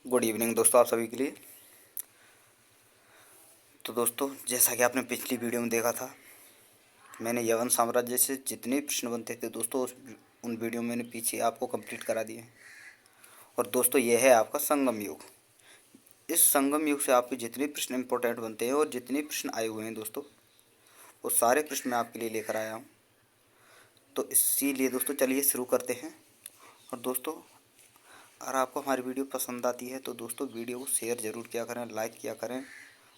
Good evening दोस्तों, आप सभी के लिए। तो दोस्तों, जैसा कि आपने पिछली वीडियो में देखा था, मैंने यवन साम्राज्य से जितने प्रश्न बनते थे दोस्तों उन वीडियो में मैंने पीछे आपको कंप्लीट करा दिए। और दोस्तों, यह है आपका संगम युग। इस संगम युग से आपके जितने प्रश्न इंपॉर्टेंट बनते हैं और जितने प्रश्न आए हुए हैं दोस्तों, वो सारे प्रश्न मैं आपके लिए लेकर आया हूँ। तो इसीलिए दोस्तों चलिए शुरू करते हैं। और दोस्तों, अगर आपको हमारी वीडियो पसंद आती है तो दोस्तों वीडियो को शेयर ज़रूर किया करें, लाइक किया करें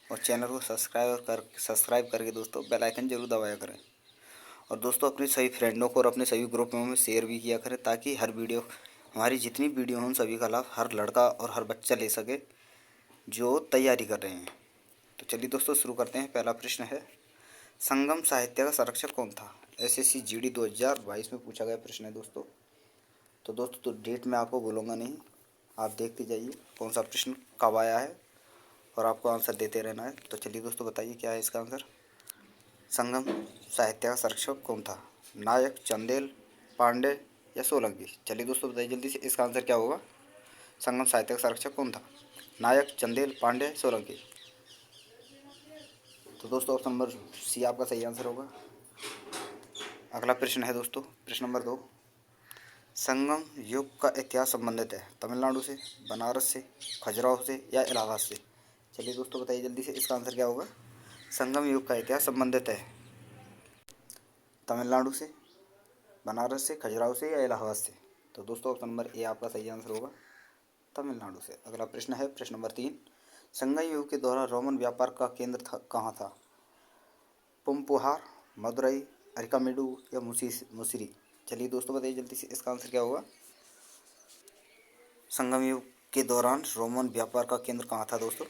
और चैनल को सब्सक्राइब करके दोस्तों बेल आइकन जरूर दबाया करें। और दोस्तों, अपने सभी फ्रेंडों को और अपने सभी ग्रुपों में शेयर भी किया करें, ताकि हर वीडियो, हमारी जितनी वीडियो हैं उन सभी का लाभ हर लड़का और हर बच्चा ले सके जो तैयारी कर रहे हैं। तो चलिए दोस्तों शुरू करते हैं। पहला प्रश्न है, संगम साहित्य का संरक्षक कौन था? एसएससी जीडी 2022 में पूछा गया प्रश्न है दोस्तों। तो दोस्तों, तो डेट मैं आपको बोलूँगा नहीं, आप देखते जाइए कौन सा प्रश्न कब आया है और आपको आंसर देते रहना है। तो चलिए दोस्तों, बताइए क्या है इसका आंसर। संगम साहित्य का संरक्षक कौन था? नायक, चंदेल, पांडे या सोलंकी? चलिए दोस्तों, बताइए जल्दी से इसका आंसर क्या होगा। संगम साहित्य का संरक्षक कौन था? नायक, चंदेल, पांडे, सोलंकी? तो दोस्तों, ऑप्शन नंबर सी आपका सही आंसर होगा। अगला प्रश्न है दोस्तों, प्रश्न नंबर 2। संगम युग का इतिहास संबंधित है तमिलनाडु से, बनारस से, खजुराहो से या इलाहाबाद से? चलिए दोस्तों, बताइए जल्दी से इसका आंसर क्या होगा। संगम युग का इतिहास संबंधित है तमिलनाडु से, बनारस से, खजुराहो से या इलाहाबाद से? तो दोस्तों, ऑप्शन नंबर ए आपका सही आंसर होगा, तमिलनाडु से। अगला प्रश्न है प्रश्न नंबर 3। संगम युग के दौरान रोमन व्यापार का केंद्र कहाँ था? पुम्पुहार, मदुरई, अरिकामेडू या मुसिरी? चलिए दोस्तों, बताइए जल्दी से इसका आंसर क्या होगा। संगम युग के दौरान रोमन व्यापार का केंद्र कहाँ था दोस्तों?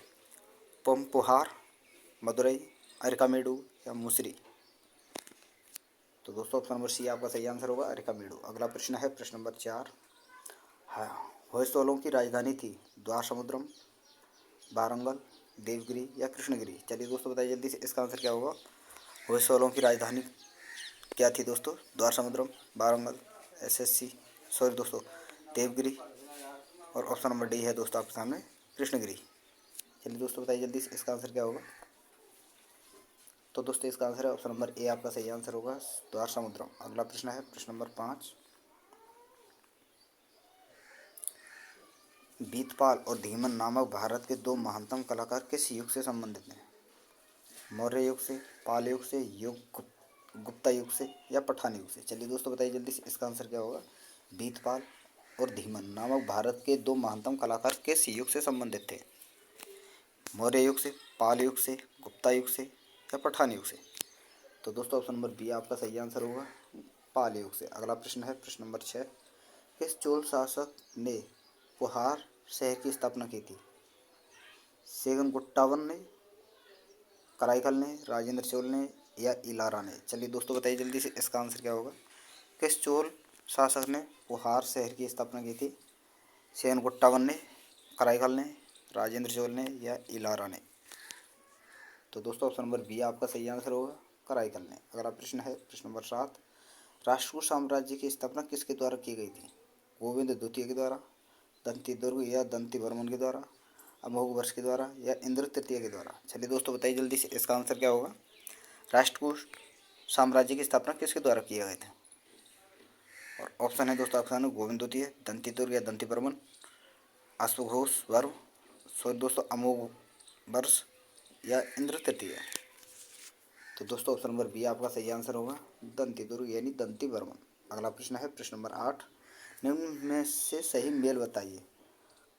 पुम्पुहार, मदुरई, अरिकामेडू या मुसिरी? तो दोस्तों, ऑप्शन नंबर सी आपका सही आंसर होगा, अरिकामेडू। अगला प्रश्न है प्रश्न नंबर 4। हाँ, होयसलों की राजधानी थी द्वार समुद्रम, वारंगल, देवगिरी या कृष्णगिरी? चलिए दोस्तों, बताइए जल्दी से इसका आंसर क्या होगा। होयसलों की राजधानी क्या थी दोस्तों? द्वार समुद्रम, वारंगल, एसएससी सॉरी दोस्तों देवगिरी और ऑप्शन नंबर डी है दोस्तों आपके सामने, कृष्णगिरी। चलिए दोस्तों, बताइए जल्दी से इसका आंसर क्या होगा। तो दोस्तों, इसका आंसर है ऑप्शन नंबर ए आपका सही आंसर होगा, द्वार समुद्रम। अगला प्रश्न है प्रश्न नंबर 5। बीतपाल और धीमन नामक भारत के दो महानतम कलाकार किस युग से संबंधित हैं? मौर्य युग से, पाल युग से, गुप्ता युग से या पठान युग से? चलिए दोस्तों, बताइए जल्दी से इसका आंसर क्या होगा। बीतपाल और धीमन नामक भारत के दो महानतम कलाकार किस युग से संबंधित थे? मौर्य युग से, पाल युग से, गुप्ता युग से या पठान युग से? तो दोस्तों, ऑप्शन नंबर बी आपका सही आंसर होगा, पाल युग से। अगला प्रश्न है प्रश्न नंबर 6। किस चोल शासक ने पुहार शहर की स्थापना की थी? सेगनगुट्टावन ने, कराईकल ने, राजेंद्र चोल ने या इलारा ने? चलिए दोस्तों, बताइए जल्दी से इसका आंसर क्या होगा। किस चोल शासक ने पुहार शहर की स्थापना की थी? सेगनगुट्टावन ने, कराईकल ने, राजेंद्र चोल ने या इलारा ने? तो दोस्तों, ऑप्शन नंबर बी आपका सही आंसर होगा, कराईकल ने। अगला प्रश्न है प्रश्न नंबर 7। राष्ट्रकूट साम्राज्य की स्थापना किसके द्वारा की गई थी? गोविंद द्वितीय के द्वारा, दंती दुर्ग या दंती बर्मन के द्वारा, अमोघवर्ष के द्वारा या इंद्र तृतीय के द्वारा? चलिए दोस्तों, बताइए जल्दी से इसका आंसर क्या होगा। राष्ट्रकूट साम्राज्य की स्थापना किसके द्वारा किए गए थे? और ऑप्शन है दोस्तों आपके सामने, गोविंद द्वितीय, दंती दुर्ग या दंती बर्मन, अश्वघोष वर्म, सॉरी दोस्तों अमोघ वर्ष या इंद्र तृतीय? तो दोस्तों, ऑप्शन नंबर बी आपका सही आंसर होगा, दंती दुर्ग यानी दंती बर्मन। अगला प्रश्न है प्रश्न नंबर 8। निम्न में से सही मेल बताइए।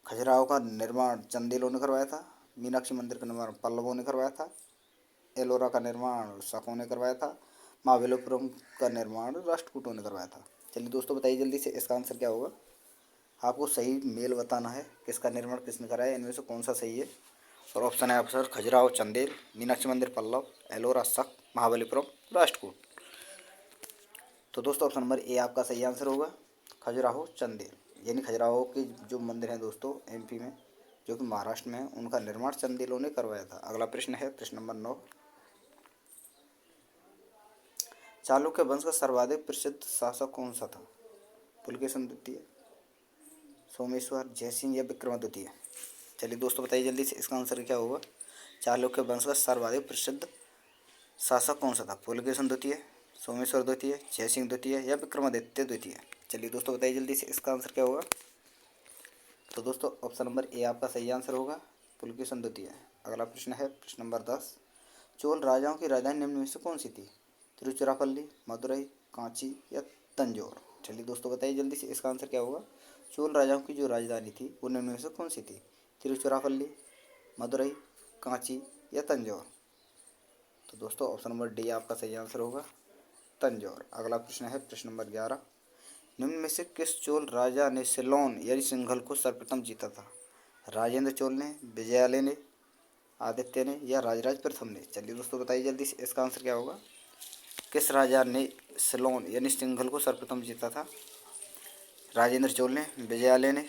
खजुराहो का निर्माण चंदेलों ने करवाया था, मीनाक्षी मंदिर का निर्माण पल्लवों ने करवाया था, एलोरा का निर्माण शकों ने करवाया था, महाबलीपुरम का निर्माण राष्ट्रकूटों ने करवाया था? चलिए दोस्तों, बताइए जल्दी से इसका आंसर क्या होगा। आपको सही मेल बताना है, किसका निर्माण किसने कराया, इनमें से कौन सा सही है। और ऑप्शन है आपका खजुराहो चंदेल, मीनाक्षी मंदिर पल्लव, एलोरा शक, महाबलीपुरम राष्ट्रकूट? तो दोस्तों, ऑप्शन नंबर ए आपका सही आंसर होगा, खजुराहो चंदेल। यानी खजुराहो के जो मंदिर हैं दोस्तों एमपी में, जो कि महाराष्ट्र में है, उनका निर्माण चंदेलों ने करवाया था। अगला प्रश्न है प्रश्न नंबर 9। चालुक्य वंश का सर्वाधिक प्रसिद्ध शासक कौन सा था? पुलकेशन द्वितीय, सोमेश्वर, जयसिंह या विक्रमादित्य? चलिए दोस्तों बताइए जल्दी से, इसका आंसर क्या होगा। चालुक्य वंश का सर्वाधिक प्रसिद्ध शासक कौन सा था। पुलकेशन द्वितीय, सोमेश्वर द्वितीय, जयसिंह द्वितीय या विक्रमादित्य द्वितीय। चलिए दोस्तों बताइए जल्दी से, इसका आंसर क्या होगा। तो दोस्तों ऑप्शन नंबर ए आपका सही आंसर होगा, पुलकेशन द्वितीय। अगला प्रश्न है प्रश्न नंबर 10। चोल राजाओं की राजधानी निम्न में से कौन सी थी। तिरुचिरापल्ली, मदुरई, कांची या तंजौर। चलिए दोस्तों बताइए जल्दी से, इसका आंसर क्या होगा। चोल राजाओं की जो राजधानी थी वो निम्न में से कौन सी थी। तिरुचिरापल्ली, मदुरई, कांची या तंजौर। तो दोस्तों ऑप्शन नंबर डी आपका सही आंसर होगा, तंजौर। अगला प्रश्न है प्रश्न नंबर 11। निम्न में से किस चोल राजा ने सिलोन यानी सिंघल को सर्वप्रथम जीता था। राजेंद्र चोल ने, विजयालय ने, आदित्य ने या राजराज प्रथम ने। चलिए दोस्तों बताइए जल्दी से, इसका आंसर क्या होगा। किस राजा ने सिलोन यानी सिंघल को सर्वप्रथम जीता था। राजेंद्र चोल ने, विजयालय ने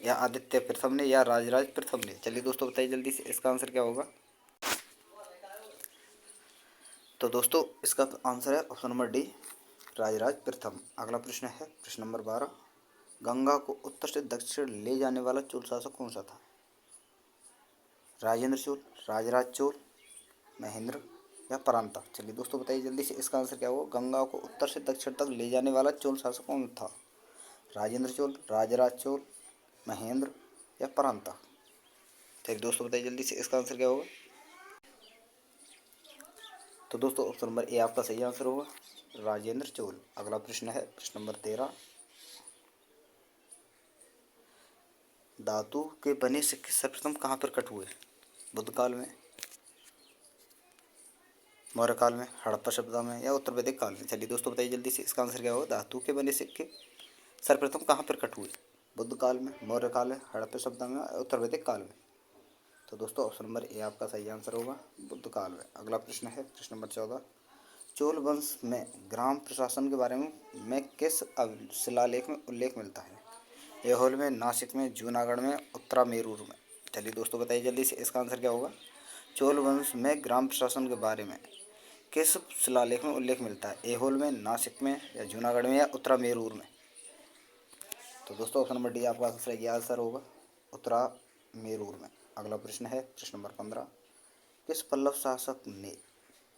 या आदित्य प्रथम ने या राजराज प्रथम ने। चलिए दोस्तों बताइए जल्दी से, इसका आंसर क्या होगा। तो दोस्तों इसका आंसर है ऑप्शन नंबर डी, राजराज प्रथम। अगला प्रश्न है प्रश्न नंबर 12। गंगा को उत्तर से दक्षिण ले जाने वाला चोल शासक कौन सा था। राजेंद्र चोल, राजराज चोल, महेंद्र या परांता। चलिए दोस्तों बताइए जल्दी से, इसका आंसर क्या होगा। गंगा को उत्तर से दक्षिण तक ले जाने वाला चोल शासक कौन था। राजेंद्र चोल, राजराज चोल, महेंद्र या परांता। चलिए दोस्तों बताइए जल्दी से, इसका आंसर क्या होगा। तो दोस्तों ऑप्शन नंबर ए आपका सही आंसर होगा, राजेंद्र चोल। अगला प्रश्न है प्रश्न नंबर 13। धातु के बने सिक्के सर्वप्रथम कहाँ पर कट हुए। बुद्ध काल में, मौर्य काल में, हड़प्पा सभ्यता में या उत्तर वैदिक काल में। चलिए दोस्तों बताइए जल्दी से, इसका आंसर क्या होगा। धातु के बने सिक्के सर्वप्रथम कहाँ पर कट हुए। बुद्ध काल में, मौर्य काल में, हड़प्पा सभ्यता में, उत्तर वैदिक काल में। तो दोस्तों ऑप्शन नंबर ए आपका सही आंसर होगा, बुद्ध काल में। अगला प्रश्न है प्रश्न नंबर 14। चोल वंश में ग्राम प्रशासन के बारे में किस शिलालेख में उल्लेख मिलता है। ऐहोल में, नासिक में, जूनागढ़ में, उत्तरामेरूर में। चलिए दोस्तों बताइए जल्दी से, इसका आंसर क्या होगा। चोल वंश में ग्राम प्रशासन के बारे में किस शिलालेख में उल्लेख मिलता है। ऐहोल में, नासिक में या जूनागढ़ में या उत्तरामेरूर में। तो दोस्तों ऑप्शन नंबर डी आपका सही आंसर होगा, उत्तरामेरूर में। अगला प्रश्न है प्रश्न नंबर 15। किस पल्लव शासक ने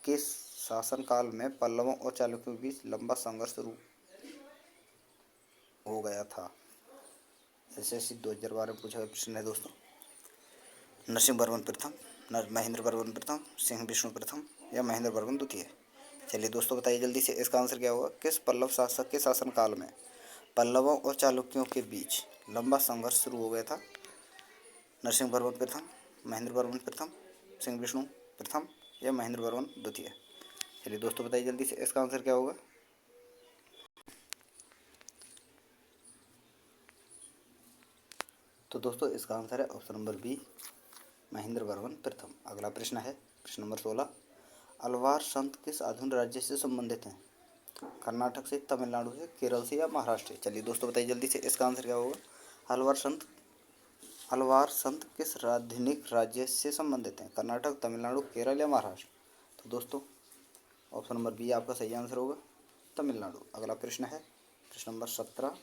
किस शासनकाल में पल्लवों और चालुक्यों के बीच लंबा संघर्ष शुरू हो गया था। एसएससी 2012 में पूछा गया प्रश्न है दोस्तों। नरसिंह वर्मन प्रथम, महेंद्र वर्मन प्रथम, सिंह विष्णु प्रथम या महेंद्र वर्मन द्वितीय। चलिए दोस्तों बताइए जल्दी से, इसका आंसर क्या होगा। किस पल्लव शासक के शासनकाल में पल्लवों और चालुक्यों के बीच लंबा संघर्ष शुरू हो गया था। नरसिंह वर्मन प्रथम, महेंद्र वर्मन प्रथम, सिंह विष्णु प्रथम या महेंद्र वर्मन द्वितीय। चलिए दोस्तों बताइए जल्दी से, इसका आंसर क्या होगा। तो दोस्तों इसका आंसर है option number B, Mahendra Varman प्रथम। अगला प्रश्न है प्रश्न नंबर 16। अलवार संत किस आधुनिक राज्य से संबंधित हैं। कर्नाटक से, तमिलनाडु से, केरल से या महाराष्ट्र से। चलिए दोस्तों बताइए जल्दी से, इसका आंसर क्या होगा। अलवार संत किस आधुनिक राज्य से संबंधित हैं। कर्नाटक, तमिलनाडु, केरल या महाराष्ट्र। तो दोस्तों ऑप्शन नंबर बी आपका सही आंसर होगा, तमिलनाडु। अगला प्रश्न है प्रश्न नंबर 17।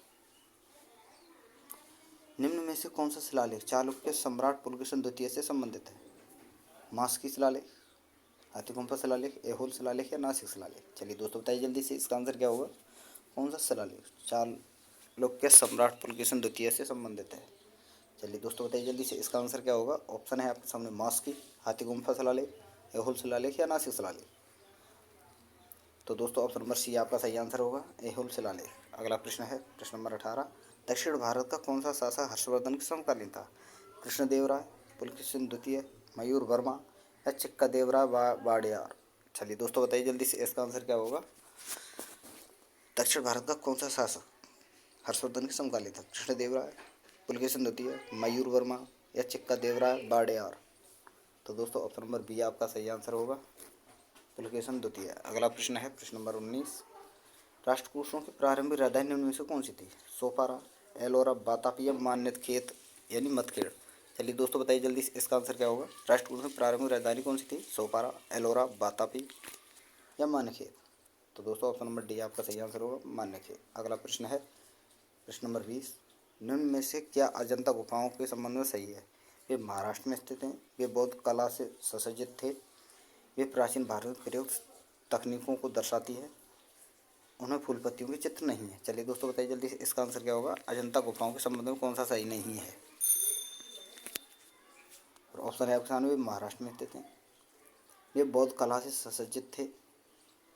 निम्न में से कौन सा शिलालेख चालुक्य सम्राट पुलकेशन द्वितीय से संबंधित है। मास्की शिलालेख, हाथीगुम्फा शिलालेख, ऐहोल शिलालेख या नासिक शिलालेख। चलिए दोस्तों बताइए जल्दी से, इसका आंसर क्या होगा। कौन सा शिलालेख चालुक्य सम्राट पुलकेशन द्वितीय से संबंधित है। चलिए दोस्तों बताइए जल्दी से, इसका आंसर क्या होगा। ऑप्शन है आपके सामने, मास्की, हाथीगुम्फा शिलालेख, ऐहोल शिलालेख या नासिक शिलालेख। तो दोस्तों ऑप्शन नंबर सी आपका सही आंसर होगा, ऐहोल शिलालेख। अगला प्रश्न है प्रश्न नंबर 18। दक्षिण भारत का कौन सा शासक हर्षवर्धन के समकालीन था। कृष्णदेव राय, पुलकेशिन द्वितीय, मयूर वर्मा या चिक्का देवराय वाडियार। चलिए दोस्तों बताइए जल्दी से, इसका आंसर क्या होगा। दक्षिण भारत का कौन सा शासक हर्षवर्धन के समकालीन था। कृष्णदेव राय, पुलकेशिन द्वितीय, मयूर वर्मा या चिक्का देवराय वाडियार। तो दोस्तों ऑप्शन नंबर बी आपका सही आंसर होगा, पुलकेशिन द्वितीय। अगला प्रश्न है प्रश्न नंबर 19। राष्ट्रकूटों की प्रारंभिक राजधानी निम्न में से कौन सी थी। सोपारा, एलोरा, वातापी या मान्यखेत यानी मत्खेड़। चलिए दोस्तों बताइए जल्दी से, इसका आंसर क्या होगा। राष्ट्रकूटों की प्रारंभिक राजधानी कौन सी थी। सोपारा, एलोरा, वातापी या मान्यखेत। तो दोस्तों ऑप्शन नंबर डी आपका सही आंसर होगा, मान्यखेत। अगला प्रश्न है प्रश्न नंबर 20। निम्न में से क्या अजंता गुफाओं के संबंध में सही है? वे महाराष्ट्र में स्थित हैं, वे बौद्ध कला से सुसज्जित थे, वे प्राचीन भारत में प्रयुक्त तकनीकों को दर्शाती है, उनमें फूल पत्तियों के चित्र नहीं है। चलिए दोस्तों बताइए जल्दी से, इसका आंसर क्या होगा? अजंता गुफाओं के संबंध में कौन सा सही नहीं है? और ऑप्शन है आपके सामने, वे महाराष्ट्र में स्थित हैं, वे बौद्ध कला से सुसज्जित थे,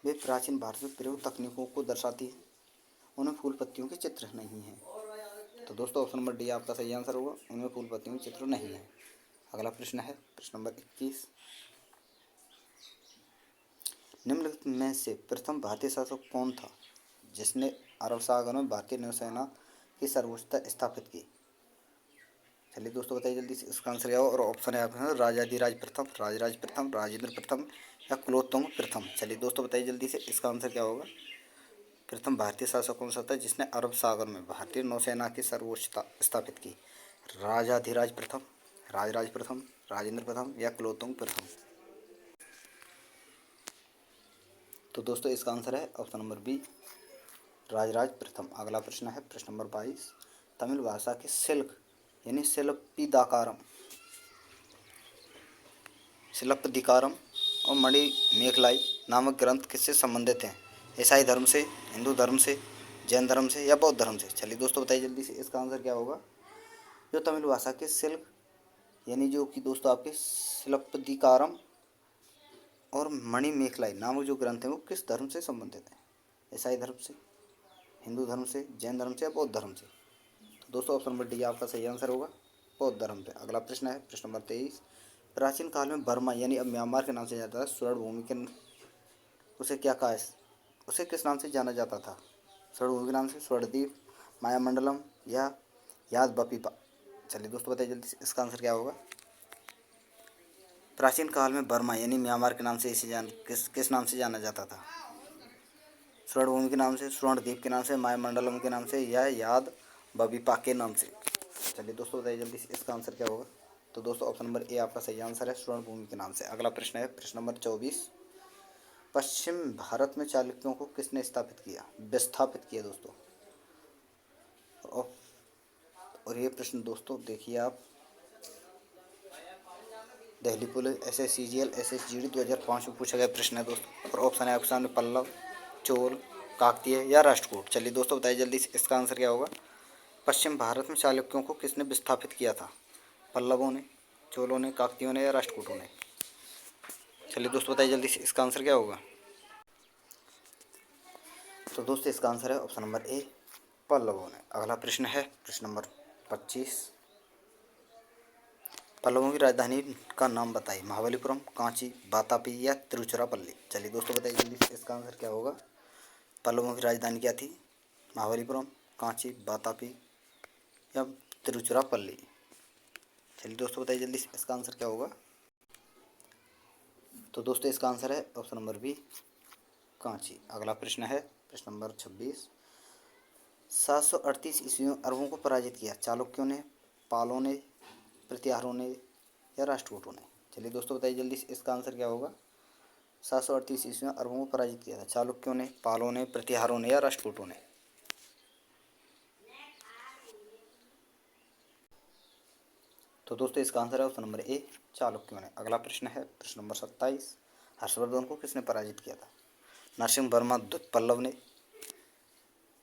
वे प्राचीन भारत में प्रयुक्त तकनीकों को दर्शाती है, उनमें फूल पत्तियों के चित्र नहीं है। तो दोस्तों ऑप्शन नंबर डी आपका सही आंसर होगा, उनमें फूल पत्तियों के चित्र नहीं है। अगला प्रश्न है प्रश्न नंबर 21। निम्नलिखित में से प्रथम भारतीय शासक कौन था जिसने अरब सागर में भारतीय नौसेना की सर्वोच्चता स्थापित की? चलिए दोस्तों बताइए जल्दी से, इसका आंसर क्या हो? और ऑप्शन है आपके साथ, राजाधिराज प्रथम, राजराज प्रथम, राजेंद्र प्रथम या कुलोत्तुंग प्रथम। चलिए दोस्तों बताइए जल्दी से, इसका आंसर क्या होगा? प्रथम भारतीय शासक कौन सा था जिसने अरब सागर में भारतीय नौसेना की सर्वोच्चता स्थापित की? राजाधिराज प्रथम, राजराज प्रथम, राजेंद्र प्रथम या कुलोत्तुंग प्रथम। तो दोस्तों इसका आंसर है ऑप्शन नंबर बी, राजराज प्रथम। अगला प्रश्न है प्रश्न नंबर 22। तमिल भाषा के सिल्क यानी शिल्पदिकारम और मणि मेखलाई नामक ग्रंथ किससे संबंधित हैं? ईसाई धर्म से, हिंदू धर्म से, जैन धर्म से या बौद्ध धर्म से? चलिए दोस्तों बताइए जल्दी से, इसका आंसर क्या होगा? जो तमिल भाषा के सिल्क यानी जो कि दोस्तों आपके शिल्पदिकारम और मणि मेखलाई नामक जो ग्रंथ हैं वो किस धर्म से संबंधित हैं? ईसाई धर्म से, हिंदू धर्म से, जैन धर्म से या बौद्ध धर्म से? तो दोस्तों ऑप्शन नंबर डी आपका सही आंसर होगा, बौद्ध धर्म से। अगला प्रश्न है प्रश्न नंबर 23। प्राचीन काल में बर्मा यानी अब म्यांमार के नाम से जाता है स्वर्ण भूमि के उसे क्या कहा, उसे किस नाम से जाना जाता था? स्वर्ण भूमि के नाम से, स्वर्णद्वीप, मायामंडलम या याद बपीपा? चलिए दोस्तों बताइए जल्दी से, इसका आंसर क्या होगा? प्राचीन काल में बर्मा यानी म्यांमार के नाम से इसे किस नाम से जाना जाता था? स्वर्ण भूमि के नाम से, स्वर्णद्वीप के नाम से, मायामंडलम के नाम से या याद बपीपा के नाम से? चलिए दोस्तों बताइए जल्दी से, इसका आंसर क्या होगा? तो दोस्तों ऑप्शन नंबर ए आपका सही आंसर है, स्वर्ण भूमि के नाम से। अगला प्रश्न है प्रश्न नंबर 24। पश्चिम भारत में चालुक्यों को किसने विस्थापित किया दोस्तों? और ये प्रश्न दोस्तों देखिए आप, दिल्ली पुलिस, SSCGL, SSGD 2005 में पूछा गया प्रश्न है दोस्तों। और ऑप्शन है आपके सामने, पल्लव, चोल, काकतीय या राष्ट्रकूट। चलिए दोस्तों बताइए जल्दी से, इसका आंसर क्या होगा? पश्चिम भारत में चालुक्यों को किसने विस्थापित किया था? पल्लवों ने, चोलों ने, काकतीयों ने या राष्ट्रकूटों ने? चलिए दोस्तों बताइए जल्दी से, इसका आंसर क्या होगा? तो दोस्तों इसका आंसर है ऑप्शन नंबर ए, पल्लवों ने। अगला प्रश्न है प्रश्न नंबर 25। पल्लवों की राजधानी का नाम बताइए। महाबलीपुरम, कांची, वातापी या तिरुचिरापल्ली? चलिए दोस्तों बताइए जल्दी से, इसका आंसर क्या होगा? पल्लवों की राजधानी क्या थी? महाबलीपुरम, कांची, वातापी या तिरुचिरापल्ली? चलिए दोस्तों बताइए जल्दी से, इसका आंसर क्या होगा? तो दोस्तों इसका आंसर है ऑप्शन नंबर बी, कांची। अगला प्रश्न है प्रश्न नंबर 26। 738 ईस्वी में अरबों को पराजित किया, चालुक्यों ने, पालों ने, प्रतिहारों ने या राष्ट्रकूटों ने? चलिए दोस्तों बताइए जल्दी से, इसका आंसर क्या होगा? 738 ईस्वी में अरबों को पराजित किया था, चालुक्यों ने, पालों ने, प्रतिहारों ने या राष्ट्रकूटों ने? तो दोस्तों इसका आंसर है ऑप्शन नंबर ए, चालुक्यों ने। अगला प्रश्न है प्रश्न नंबर 27। हर्षवर्धन को किसने पराजित किया था? नरसिंह वर्मा पल्लव ने,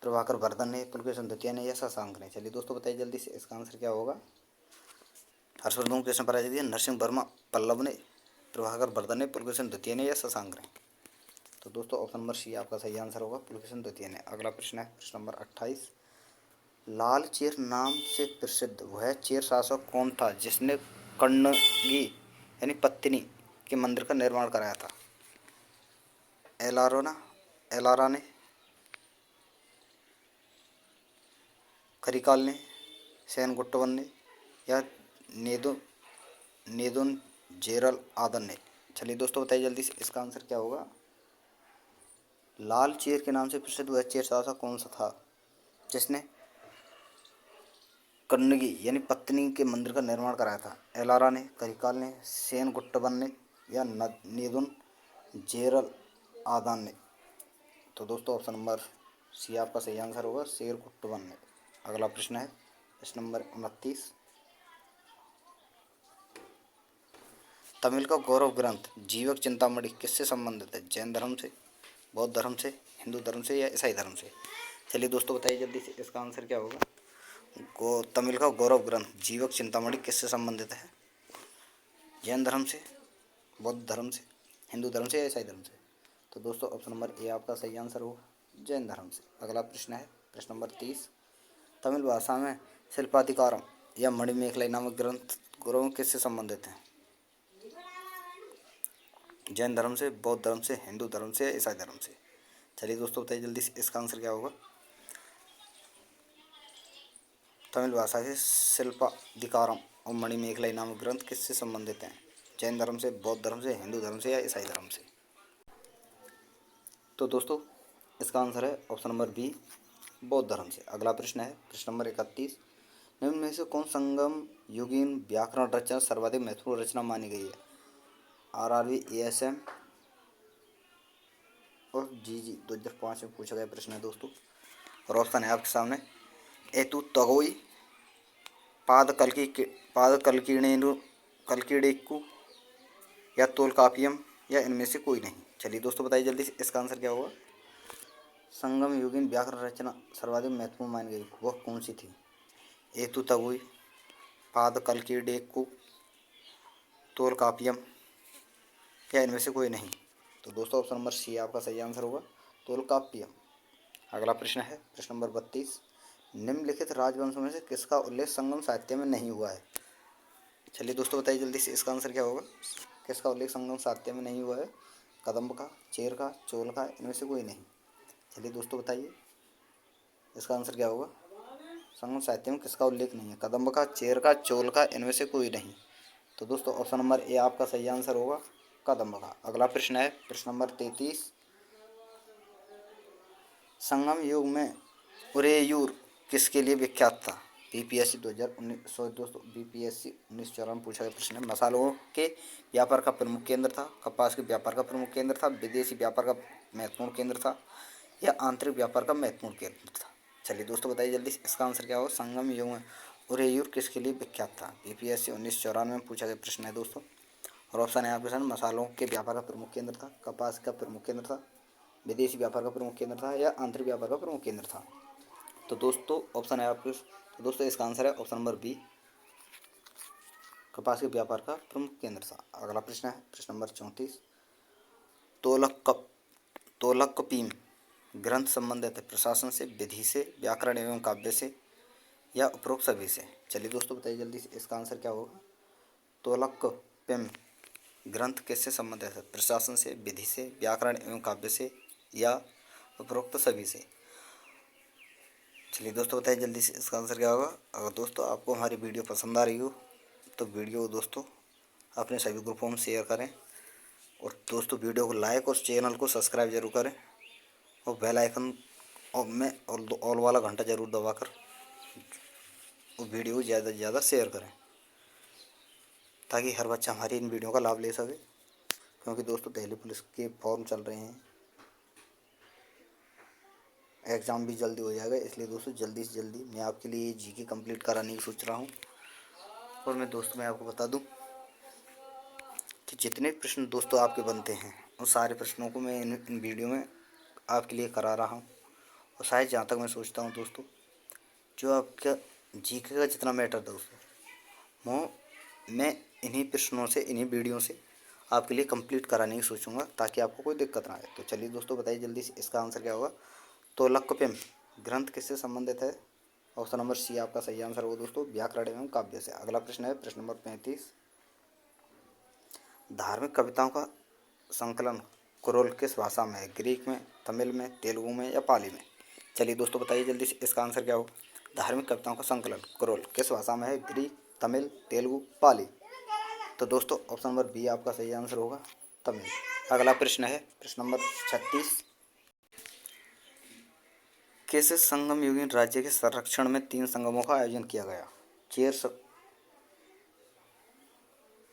प्रभाकर वर्धन ने, पुलकेशिन द्वितीय ने या शशांक ने? चलिए दोस्तों बताइए जल्दी से, इसका आंसर क्या होगा? हर्षवर्धन को किसने पराजित किया? नरसिंह वर्मा पल्लव ने, प्रभाकर वर्धन ने, पुलकेशिन द्वितीय ने या शशांक ने? तो दोस्तों ऑप्शन नंबर सी आपका सही आंसर होगा, पुलकेशिन द्वितीय ने। अगला प्रश्न है प्रश्न नंबर 28। लाल चेर नाम से प्रसिद्ध वह चेर शासक कौन था जिसने कन्नगी यानी पत्तिनी के मंदिर का निर्माण कराया था? एलारा ने, करिकाल ने, सेनगुट्टवन ने या नेदुन जेरल आदन ने? चलिए दोस्तों बताइए जल्दी से, इसका आंसर क्या होगा? लाल चेर के नाम से प्रसिद्ध वह चेर शासक कौन सा था जिसने कन्नगी यानी पत्नी के मंदिर का निर्माण कराया था? एलारा ने, करिकाल ने, सेनगुट्टवन ने या नेदुन जेरल आदन ने? तो दोस्तों ऑप्शन नंबर सी आपका सही आंसर होगा, सेनगुट्टवन ने। अगला प्रश्न है प्रश्न नंबर 29, तमिल का गौरव ग्रंथ जीवक चिंतामणि किससे संबंधित है? जैन धर्म से, बौद्ध धर्म से, हिंदू धर्म से या ईसाई धर्म से? चलिए दोस्तों बताइए जल्दी से, इसका आंसर क्या होगा? तमिल का गौरव ग्रंथ जीवक चिंतामणि किससे संबंधित है? जैन धर्म से, बौद्ध धर्म से, हिंदू धर्म से या ईसाई धर्म से? तो दोस्तों ऑप्शन नंबर ए आपका सही आंसर होगा, जैन धर्म से। अगला प्रश्न है प्रश्न नंबर 30, तमिल भाषा में शिल्पाधिकारम या मणिमेखलाई नामक ग्रंथ किससे संबंधित है? जैन धर्म से, बौद्ध धर्म से, हिंदू धर्म से या ईसाई धर्म से? चलिए दोस्तों बताइए जल्दी से, इसका आंसर क्या होगा? तमिल भाषा के शिल्पाधिकारम और मणिमेखलाई नामक ग्रंथ किससे संबंधित हैं? जैन धर्म से, बौद्ध धर्म से, हिंदू धर्म से या ईसाई धर्म से? तो दोस्तों इसका आंसर है ऑप्शन नंबर बी, बौद्ध धर्म से। अगला प्रश्न है प्रश्न नंबर 31, निम्न में से कौन संगम युगीन व्याकरण रचना सर्वाधिक महत्वपूर्ण रचना मानी गई है? RRB, ASM और GG 2005 में पूछा गया प्रश्न है दोस्तों। और ऑप्शन है आपके सामने, एतु तगोई, कलकीड़ेकु या तोलकापियम या इनमें से कोई नहीं। चलिए दोस्तों बताइए जल्दी से, इसका आंसर क्या होगा? संगम युगीन व्याकरण रचना सर्वाधिक महत्वपूर्ण मानी गई, वह कौन सी थी? एतु तगोई, कलकीड़ेकु, तोलकापियम या इनमें से कोई नहीं? तो दोस्तों ऑप्शन नंबर सी आपका सही आंसर होगा, तोलकापियम। अगला प्रश्न है प्रश्न नंबर 32, निम्नलिखित राजवंशों में से किसका उल्लेख संगम साहित्य में नहीं हुआ है? चलिए दोस्तों बताइए जल्दी से, इसका आंसर क्या होगा? किसका उल्लेख संगम साहित्य में नहीं हुआ है? कदम्ब का, चेर का, चोल का, इनमें से कोई नहीं? चलिए दोस्तों बताइए इसका आंसर क्या होगा? संगम साहित्य में किसका उल्लेख नहीं है? कदम्ब का, चेर का, चोल का, इनमें से कोई नहीं? तो दोस्तों ऑप्शन नंबर ए आपका सही आंसर होगा, कदम्ब का। अगला प्रश्न है प्रश्न नंबर 33, संगम युग में उरेयूर किसके लिए विख्यात था? BPSC 2019 दोस्तों BPSC 1994 में पूछा गया प्रश्न है। मसालों के व्यापार का प्रमुख केंद्र था, कपास के व्यापार का प्रमुख केंद्र था, विदेशी व्यापार का महत्वपूर्ण केंद्र था या आंतरिक व्यापार का महत्वपूर्ण केंद्र था? चलिए दोस्तों बताइए जल्दी, इसका आंसर क्या होगा? संगम युग में उरेयूर किसके लिए विख्यात था? BPSC 1994 में पूछा गया प्रश्न है दोस्तों। और ऑप्शन है आपके सामने, मसालों के व्यापार का प्रमुख केंद्र था, कपास का प्रमुख केंद्र था, विदेशी व्यापार का प्रमुख केंद्र था या आंतरिक व्यापार का प्रमुख केंद्र था? तो दोस्तों ऑप्शन है आपके, तो दोस्तों इसका आंसर है ऑप्शन नंबर बी, कपास के व्यापार का प्रमुख केंद्र था। अगला प्रश्न है प्रश्न नंबर 34, तोलकपीम ग्रंथ संबंधित है प्रशासन से, विधि से, व्याकरण एवं काव्य से या उपरोक्त सभी से? चलिए दोस्तों बताइए जल्दी से, इसका आंसर क्या होगा? तोलकपीम ग्रंथ किससे संबंधित है? प्रशासन से, विधि से, व्याकरण एवं काव्य से या उपरोक्त सभी से? चलिए दोस्तों बताइए जल्दी से, इसका आंसर क्या होगा? अगर दोस्तों आपको हमारी वीडियो पसंद आ रही हो तो वीडियो दोस्तों अपने सभी ग्रुपों में शेयर करें और दोस्तों वीडियो को लाइक और चैनल को सब्सक्राइब जरूर करें और बेल आइकन और ऑल वाला घंटा जरूर दबाकर वो वीडियो को ज़्यादा से ज़्यादा शेयर करें ताकि हर बच्चा हमारी इन वीडियो का लाभ ले सके। क्योंकि दोस्तों दिल्ली पुलिस के फॉर्म चल रहे हैं, एग्ज़ाम भी जल्दी हो जाएगा, इसलिए दोस्तों जल्दी से जल्दी मैं आपके लिए GK कंप्लीट कराने की सोच रहा हूँ। और मैं आपको बता दूँ कि जितने प्रश्न दोस्तों आपके बनते हैं उन सारे प्रश्नों को मैं इन वीडियो में आपके लिए करा रहा हूँ। और शायद जहाँ तक मैं सोचता हूँ दोस्तों, जो आपका GK का जितना मैटर दोस्तों वो मैं इन्हीं प्रश्नों से, इन्हीं वीडियो से आपके लिए कंप्लीट कराने की सोचूंगा ताकि आपको कोई दिक्कत ना आए। तो चलिए दोस्तों बताइए जल्दी से, इसका आंसर क्या होगा? तोलकपियम ग्रंथ किससे संबंधित है? ऑप्शन नंबर सी आपका सही आंसर होगा दोस्तों, व्याकरण एवं काव्य से। अगला प्रश्न है प्रश्न नंबर 35, धार्मिक कविताओं का संकलन कुरोल किस भाषा में है? ग्रीक में, तमिल में, तेलुगु में या पाली में? चलिए दोस्तों बताइए जल्दी से, इसका आंसर क्या होगा? धार्मिक कविताओं का संकलन कुरोल किस भाषा में है? ग्रीक, तमिल, तेलुगु, पाली? तो दोस्तों ऑप्शन नंबर बी आपका सही आंसर होगा, तमिल। अगला प्रश्न है प्रश्न नंबर 36, किस संगम युगीन राज्य के संरक्षण में 3 संगमों का आयोजन किया गया? चेर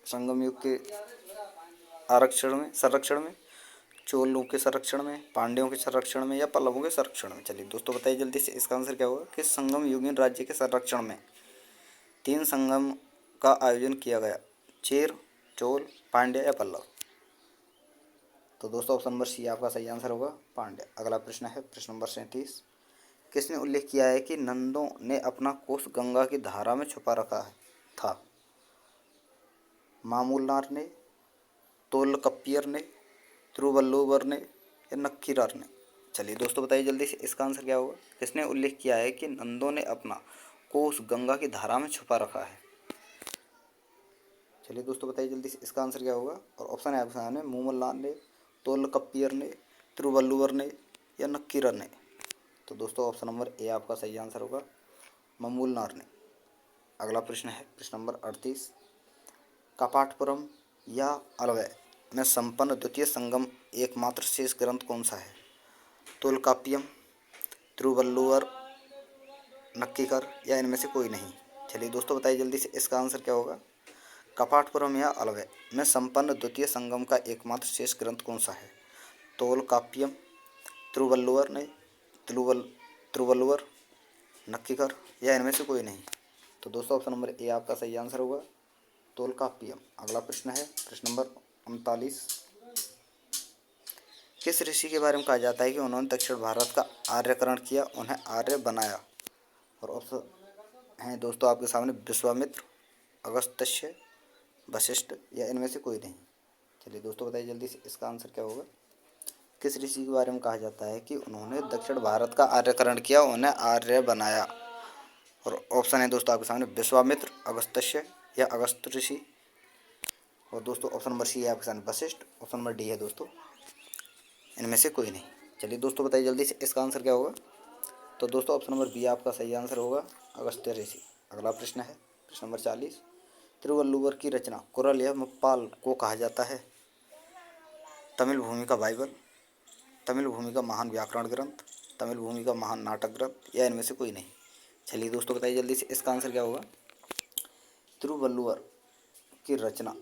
संगम युग के संरक्षण में, चोलों के संरक्षण में, पांड्यों के संरक्षण में या पल्लवों के संरक्षण में? चलिए दोस्तों बताइए जल्दी से, इसका आंसर क्या होगा? किस संगम युगीन राज्य के संरक्षण में तीन संगम का आयोजन किया गया? चेर, चोल, पांड्य या पल्लव? तो दोस्तों ऑप्शन नंबर सी आपका सही आंसर होगा, पांड्य। अगला प्रश्न है प्रश्न नंबर 37। किसने उल्लेख किया है कि नंदों ने अपना कोष गंगा की धारा में छुपा रखा है था? मामूलनार ने, तोल्काप्पियर ने, तिरुवल्लुवर ने या नक्कीरार ने? चलिए दोस्तों बताइए जल्दी से इसका आंसर क्या होगा। किसने उल्लेख किया है कि नंदों ने अपना कोष गंगा की धारा में छुपा रखा है? चलिए दोस्तों बताइए जल्दी से इसका आंसर क्या होगा। और ऑप्शन है आपके सामने, मूमलनार ने, तोल्काप्पियर ने, तिरुवल्लुवर ने या नक्कीरर ने? तो दोस्तों ऑप्शन नंबर ए आपका सही आंसर होगा, ममूलनार ने। अगला प्रश्न है प्रश्न नंबर 38। कपाटपुरम या अलवय में संपन्न द्वितीय संगम एकमात्र शेष ग्रंथ कौन सा है? तोल्काप्पियम, तिरुवल्लुवर, नक्कीकर या इनमें से कोई नहीं? चलिए दोस्तों बताइए जल्दी से इसका आंसर क्या होगा। कपाटपुरम या अलवय में संपन्न द्वितीय संगम का एकमात्र शेष ग्रंथ कौन सा है? तोल्काप्पियम, तिरुवल्लुवर ने, तिरुवल्लुवर, नक्कीकर या इनमें से कोई नहीं? तो दोस्तों ऑप्शन नंबर ए आपका सही आंसर होगा, तोल्काप्पियम। अगला प्रश्न है प्रश्न नंबर 39। किस ऋषि के बारे में कहा जाता है कि उन्होंने दक्षिण भारत का आर्यकरण किया, उन्हें आर्य बनाया? और ऑप्शन हैं दोस्तों आपके सामने, विश्वामित्र, अगस्त्य, वशिष्ठ या इनमें से कोई नहीं? चलिए दोस्तों बताइए जल्दी से इसका आंसर क्या होगा। किस ऋषि के बारे में कहा जाता है कि उन्होंने दक्षिण भारत का आर्यकरण किया, उन्हें आर्य बनाया? और ऑप्शन है दोस्तों आपके सामने, विश्वामित्र, अगस्त्य या अगस्त ऋषि। और दोस्तों ऑप्शन नंबर सी है आपके सामने, वशिष्ठ। ऑप्शन नंबर डी है दोस्तों, इनमें से कोई नहीं। चलिए दोस्तों बताइए जल्दी से इसका आंसर क्या होगा। तो दोस्तों ऑप्शन नंबर बी आपका सही आंसर होगा, अगस्त्य ऋषि। अगला प्रश्न है प्रश्न नंबर 40। तिरुवल्लुवर की रचना कुरल या मुप्पाल को कहा जाता है? तमिल भूमि का बाइबल, तमिल भूमि का महान व्याकरण ग्रंथ, तमिल भूमि का महान नाटक ग्रंथ या इनमें से कोई नहीं? चलिए दोस्तों बताइए जल्दी से इसका आंसर क्या होगा। तिरुवल्लुवर की रचना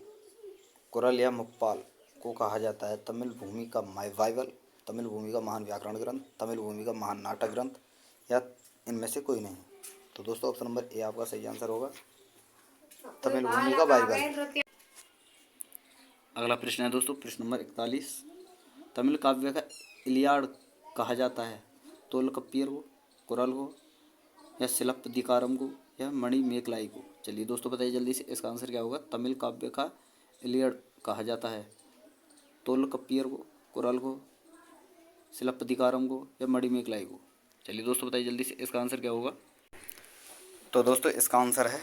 कुरल या मुप्पाल को कहा जाता है तमिल भूमि का बाइबल, तमिल भूमि का महान व्याकरण ग्रंथ, तमिल भूमि का महान नाटक ग्रंथ या इनमें से कोई नहीं? तो दोस्तों ऑप्शन नंबर ए आपका सही आंसर होगा, तमिल भूमि का बाइबल। अगला प्रश्न है दोस्तों प्रश्न नंबर 41। तमिल काव्य का इलियाड कहा जाता है तोल्काप्पियर को, कुरल को या शिलप्पदिकारम को या मणिमेकलाई को? चलिए दोस्तों बताइए जल्दी से इसका आंसर क्या होगा। तमिल काव्य का इलियड कहा जाता है तोल्काप्पियर को, कुरल को, शिलप्पदिकारम को या मणिमेकलाई को? चलिए दोस्तों बताइए जल्दी से इसका आंसर क्या होगा। तो दोस्तों इसका आंसर है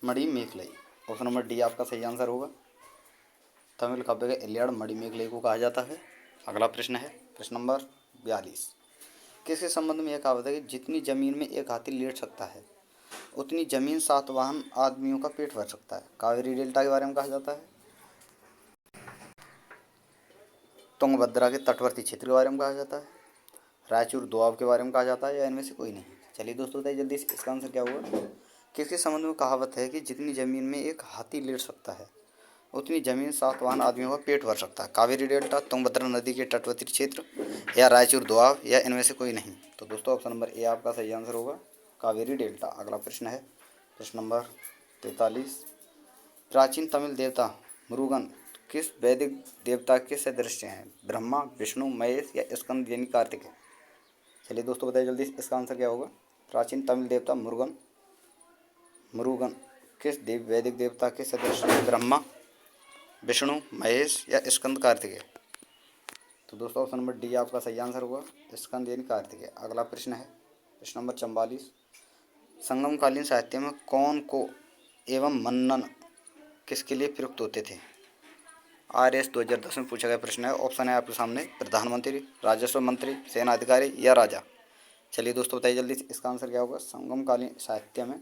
मणिमेकलाई। ऑप्शन नंबर डी आपका सही आंसर होगा, तमिल काव्य का इलियड मणिमेकलाई को कहा जाता है। अगला प्रश्न है प्रश्न नंबर 42। किसके संबंध में यह कहावत है कि जितनी जमीन में एक हाथी लेट सकता है उतनी जमीन सातवाहन आदमियों का पेट भर सकता है? कावेरी डेल्टा के बारे में कहा जाता है, तुंगभद्रा के तटवर्ती क्षेत्र के बारे में कहा जाता है, रायचूर दोआब के बारे में कहा जाता है या इनमें से कोई नहीं? चलिए दोस्तों बताइए जल्दी से इसका आंसर क्या होगा। किसके संबंध में कहावत है कि जितनी जमीन में एक हाथी लेट सकता है उतनी जमीन सातवाहन आदमियों का पेट भर सकता है? कावेरी डेल्टा, तुंगभद्रा नदी के तटवर्ती क्षेत्र या रायचूर दोआब या इनमें से कोई नहीं? तो दोस्तों ऑप्शन नंबर ए आपका सही आंसर होगा, कावेरी डेल्टा। अगला प्रश्न है प्रश्न नंबर 43। प्राचीन तमिल देवता मुरुगन किस वैदिक देवता के सदृश हैं? ब्रह्मा, विष्णु, महेश या स्कंद यानी कार्तिकेय? चलिए दोस्तों बताइए जल्दी इसका आंसर क्या होगा। प्राचीन तमिल देवता मुरुगन मुरुगन किस वैदिक देवता के सदृश हैं? ब्रह्मा, विष्णु, महेश या स्कंद कार्तिकेय? तो दोस्तों ऑप्शन नंबर डी आपका सही आंसर होगा, स्कंद यानी कार्तिकेय। अगला प्रश्न है प्रश्न नंबर 44। संगमकालीन साहित्य में कौन को एवं मन्नन किसके लिए प्रयुक्त होते थे? RS 2010 में पूछा गया प्रश्न है। ऑप्शन है आपके सामने, प्रधानमंत्री, राजस्व मंत्री, सेना अधिकारी या राजा? चलिए दोस्तों बताइए जल्दी से इसका आंसर क्या होगा। संगमकालीन साहित्य में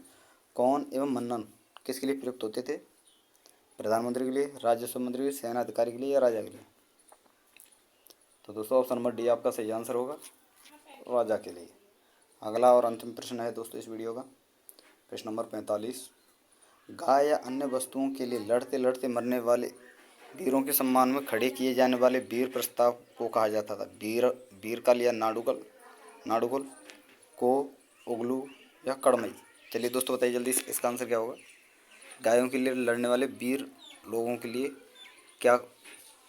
कौन एवं मन्नन किसके लिए प्रयुक्त होते थे? प्रधानमंत्री के लिए, राजस्व मंत्री के लिए, सेना अधिकारी के लिए या राजा के लिए? तो दोस्तों ऑप्शन नंबर डी आपका सही आंसर होगा, राजा के लिए। अगला और अंतिम प्रश्न है दोस्तों इस वीडियो का, प्रश्न नंबर 45। गाय या अन्य वस्तुओं के लिए लड़ते लड़ते मरने वाले वीरों के सम्मान में खड़े किए जाने वाले वीर प्रस्ताव को कहा जाता था? वीरकल या नाडुकल, को, उगलू या कड़मई? चलिए दोस्तों बताइए जल्दी से इसका आंसर क्या होगा। गायों के लिए लड़ने वाले वीर लोगों के लिए क्या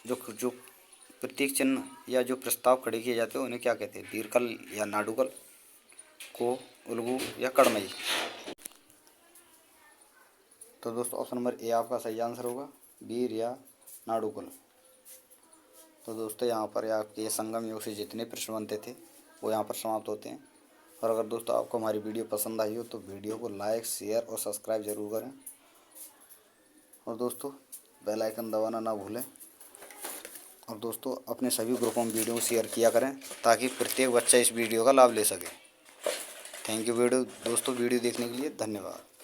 जो जो प्रतीक चिन्ह या जो प्रस्ताव खड़े किए जाते हैं उन्हें क्या कहते हैं। वीरकल या नाडुकल, को, उल्गू या कड़मई। तो दोस्तों ऑप्शन नंबर ए आपका सही आंसर होगा, वीर या नाडुकल। तो दोस्तों यहाँ पर आपके ये संगम योग से जितने प्रश्न बनते थे वो यहाँ पर समाप्त होते हैं। और अगर दोस्तों आपको हमारी वीडियो पसंद आई हो तो वीडियो को लाइक, शेयर और सब्सक्राइब ज़रूर करें। और दोस्तों बेल आइकन दबाना ना भूलें। और दोस्तों अपने सभी ग्रुपों में वीडियो शेयर किया करें ताकि प्रत्येक बच्चा इस वीडियो का लाभ ले सके। थैंक यू वीडियो दोस्तों, वीडियो देखने के लिए धन्यवाद।